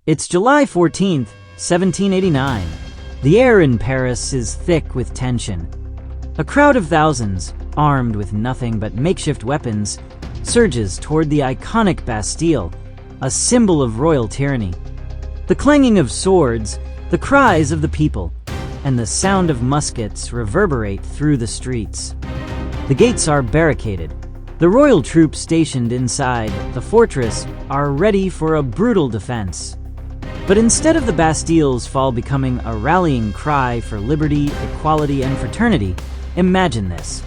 It's July 14th, 1789. The air in Paris is thick with tension. A crowd of thousands, armed with nothing but makeshift weapons, surges toward the iconic Bastille, a symbol of royal tyranny. The clanging of swords, the cries of the people, and the sound of muskets reverberate through the streets. The gates are barricaded. The royal troops stationed inside the fortress are ready for a brutal defense. But instead of the Bastille's fall becoming a rallying cry for liberty, equality, and fraternity, imagine this.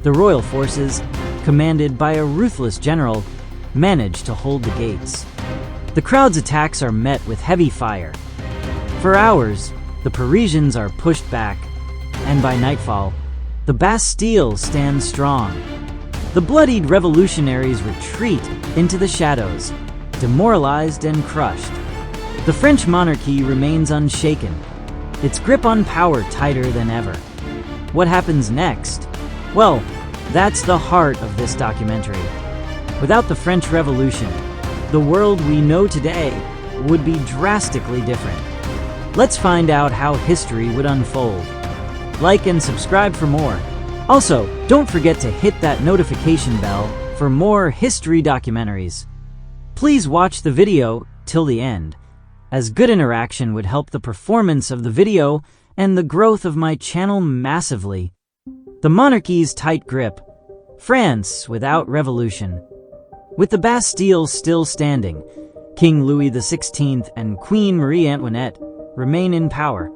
The royal forces, commanded by a ruthless general, manage to hold the gates. The crowd's attacks are met with heavy fire. For hours, the Parisians are pushed back, and by nightfall, the Bastille stands strong. The bloodied revolutionaries retreat into the shadows, demoralized and crushed. The French monarchy remains unshaken, its grip on power tighter than ever. What happens next? Well, that's the heart of this documentary. Without the French Revolution, the world we know today would be drastically different. Let's find out how history would unfold. Like and subscribe for more. Also, don't forget to hit that notification bell for more history documentaries. Please watch the video till the end, as good interaction would help the performance of the video and the growth of my channel massively. The monarchy's tight grip. France without revolution. With the Bastille still standing, King Louis XVI and Queen Marie Antoinette remain in power.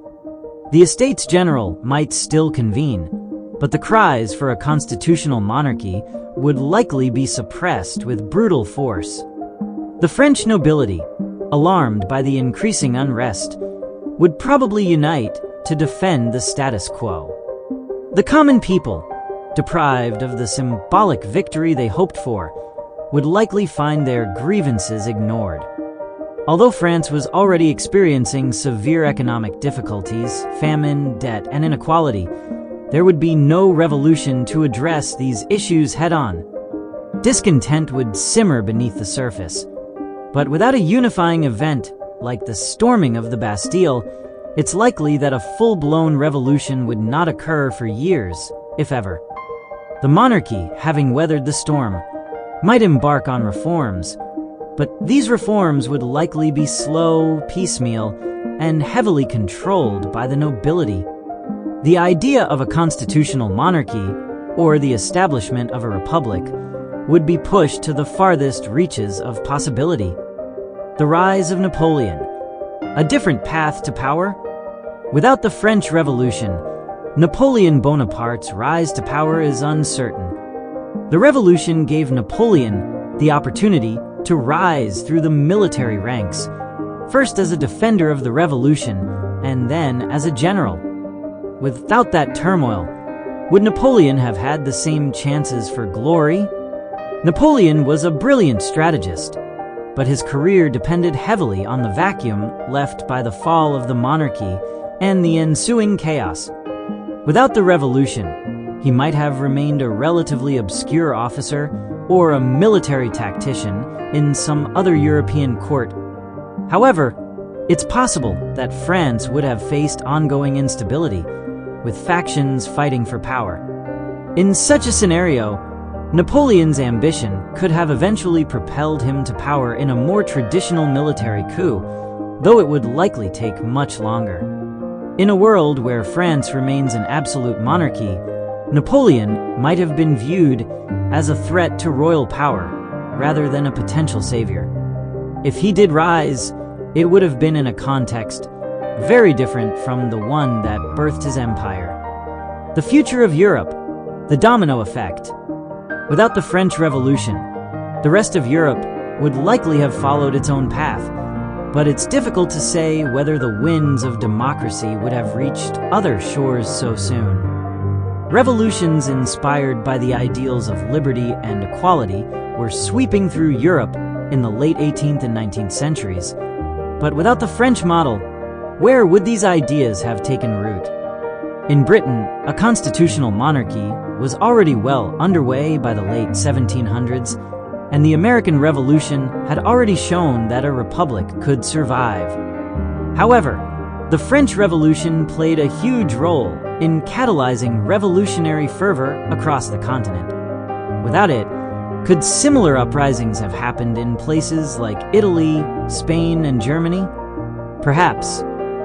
The Estates General might still convene, but the cries for a constitutional monarchy would likely be suppressed with brutal force. The French nobility, alarmed by the increasing unrest, would probably unite to defend the status quo. The common people, deprived of the symbolic victory they hoped for, would likely find their grievances ignored. Although France was already experiencing severe economic difficulties, famine, debt, and inequality, there would be no revolution to address these issues head-on. Discontent would simmer beneath the surface. But without a unifying event like the storming of the Bastille, it's likely that a full-blown revolution would not occur for years, if ever. The monarchy, having weathered the storm, might embark on reforms, but these reforms would likely be slow, piecemeal, and heavily controlled by the nobility. The idea of a constitutional monarchy, or the establishment of a republic, would be pushed to the farthest reaches of possibility. The rise of Napoleon. A different path to power? Without the French Revolution, Napoleon Bonaparte's rise to power is uncertain. The revolution gave Napoleon the opportunity to rise through the military ranks, first as a defender of the revolution, and then as a general. Without that turmoil, would Napoleon have had the same chances for glory? Napoleon was a brilliant strategist, but his career depended heavily on the vacuum left by the fall of the monarchy and the ensuing chaos. Without the revolution, he might have remained a relatively obscure officer or a military tactician in some other European court. However, it's possible that France would have faced ongoing instability, with factions fighting for power. In such a scenario, Napoleon's ambition could have eventually propelled him to power in a more traditional military coup, though it would likely take much longer. In a world where France remains an absolute monarchy, Napoleon might have been viewed as a threat to royal power rather than a potential savior. If he did rise, it would have been in a context very different from the one that birthed his empire. The future of Europe, the domino effect. Without the French Revolution, the rest of Europe would likely have followed its own path, but it's difficult to say whether the winds of democracy would have reached other shores so soon. Revolutions inspired by the ideals of liberty and equality were sweeping through Europe in the late 18th and 19th centuries, but without the French model, where would these ideas have taken root? In Britain, a constitutional monarchy was already well underway by the late 1700s, and the American Revolution had already shown that a republic could survive. However, the French Revolution played a huge role in catalyzing revolutionary fervor across the continent. Without it, could similar uprisings have happened in places like Italy, Spain, and Germany? Perhaps.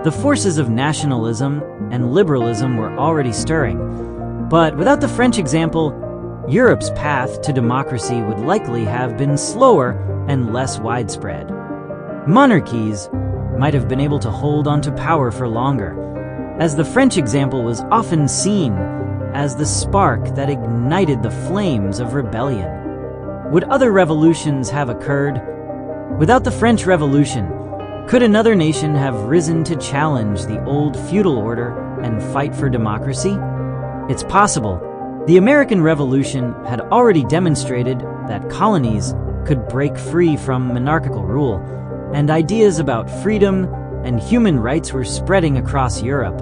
The forces of nationalism and liberalism were already stirring, but without the French example, Europe's path to democracy would likely have been slower and less widespread. Monarchies might have been able to hold onto power for longer, as the French example was often seen as the spark that ignited the flames of rebellion. Would other revolutions have occurred? Without the French Revolution, could another nation have risen to challenge the old feudal order and fight for democracy? It's possible. The American Revolution had already demonstrated that colonies could break free from monarchical rule, and ideas about freedom and human rights were spreading across Europe.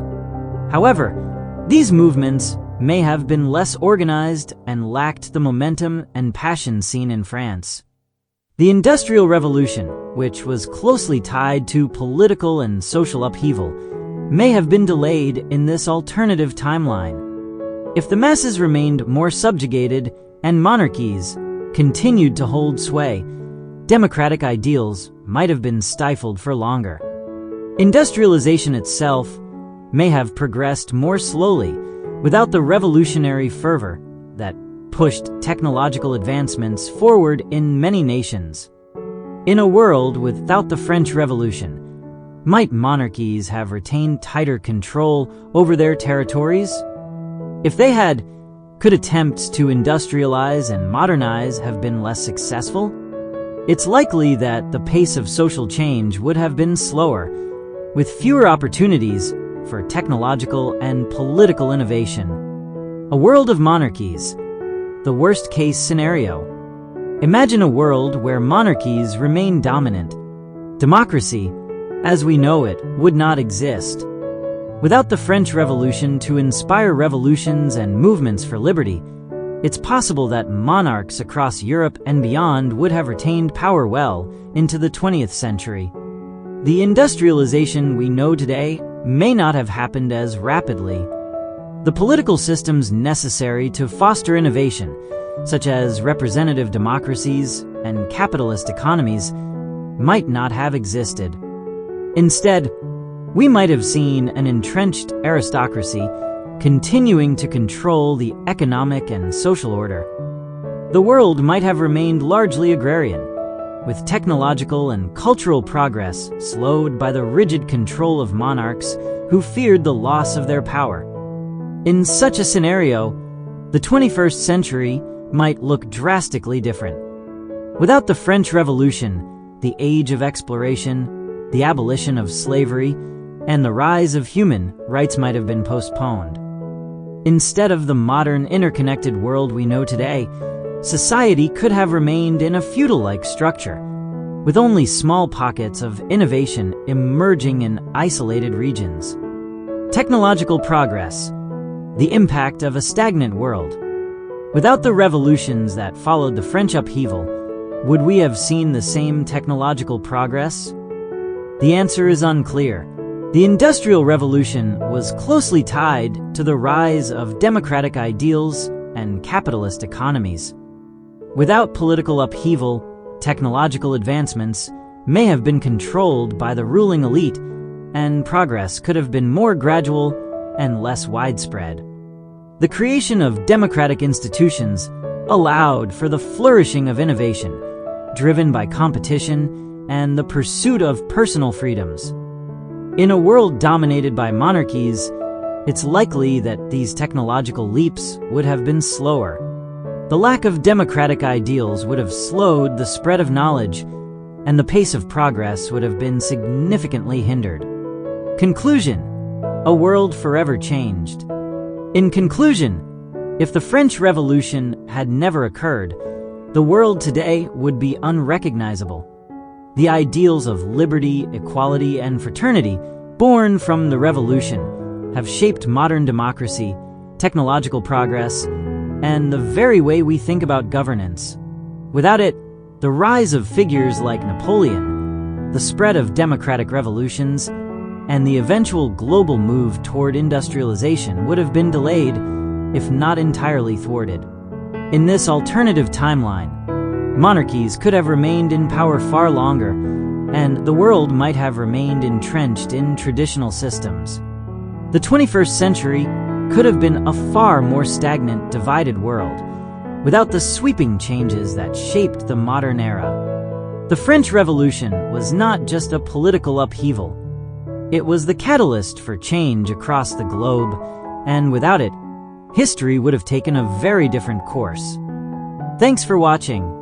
However, these movements may have been less organized and lacked the momentum and passion seen in France. The Industrial Revolution, which was closely tied to political and social upheaval, may have been delayed in this alternative timeline. If the masses remained more subjugated and monarchies continued to hold sway, democratic ideals might have been stifled for longer. Industrialization itself may have progressed more slowly without the revolutionary fervor that pushed technological advancements forward in many nations. In a world without the French Revolution, might monarchies have retained tighter control over their territories? If they had, could attempts to industrialize and modernize have been less successful? It's likely that the pace of social change would have been slower, with fewer opportunities for technological and political innovation. A world of monarchies, the worst-case scenario. Imagine a world where monarchies remain dominant. Democracy, as we know it, would not exist. Without the French Revolution to inspire revolutions and movements for liberty, it's possible that monarchs across Europe and beyond would have retained power well into the 20th century. The industrialization we know today may not have happened as rapidly. The political systems necessary to foster innovation, such as representative democracies and capitalist economies, might not have existed. Instead, we might have seen an entrenched aristocracy continuing to control the economic and social order. The world might have remained largely agrarian, with technological and cultural progress slowed by the rigid control of monarchs who feared the loss of their power. In such a scenario, the 21st century might look drastically different. Without the French Revolution, the age of exploration, the abolition of slavery, and the rise of human rights might have been postponed. Instead of the modern interconnected world we know today, society could have remained in a feudal-like structure, with only small pockets of innovation emerging in isolated regions. Technological progress, the impact of a stagnant world. Without the revolutions that followed the French upheaval, would we have seen the same technological progress? The answer is unclear. The Industrial Revolution was closely tied to the rise of democratic ideals and capitalist economies. Without political upheaval, technological advancements may have been controlled by the ruling elite, and progress could have been more gradual and less widespread. The creation of democratic institutions allowed for the flourishing of innovation, driven by competition and the pursuit of personal freedoms. In a world dominated by monarchies, it's likely that these technological leaps would have been slower. The lack of democratic ideals would have slowed the spread of knowledge, and the pace of progress would have been significantly hindered. Conclusion: a world forever changed. In conclusion, if the French Revolution had never occurred, the world today would be unrecognizable. The ideals of liberty, equality, and fraternity born from the revolution have shaped modern democracy, technological progress, and the very way we think about governance. Without it, The rise of figures like Napoleon, the spread of democratic revolutions, and the eventual global move toward industrialization would have been delayed, if not entirely thwarted. In this alternative timeline, monarchies could have remained in power far longer, and the world might have remained entrenched in traditional systems. The 21st century could have been a far more stagnant, divided world, without the sweeping changes that shaped the modern era. The French Revolution was not just a political upheaval. It was the catalyst for change across the globe, and without it, history would have taken a very different course. Thanks for watching.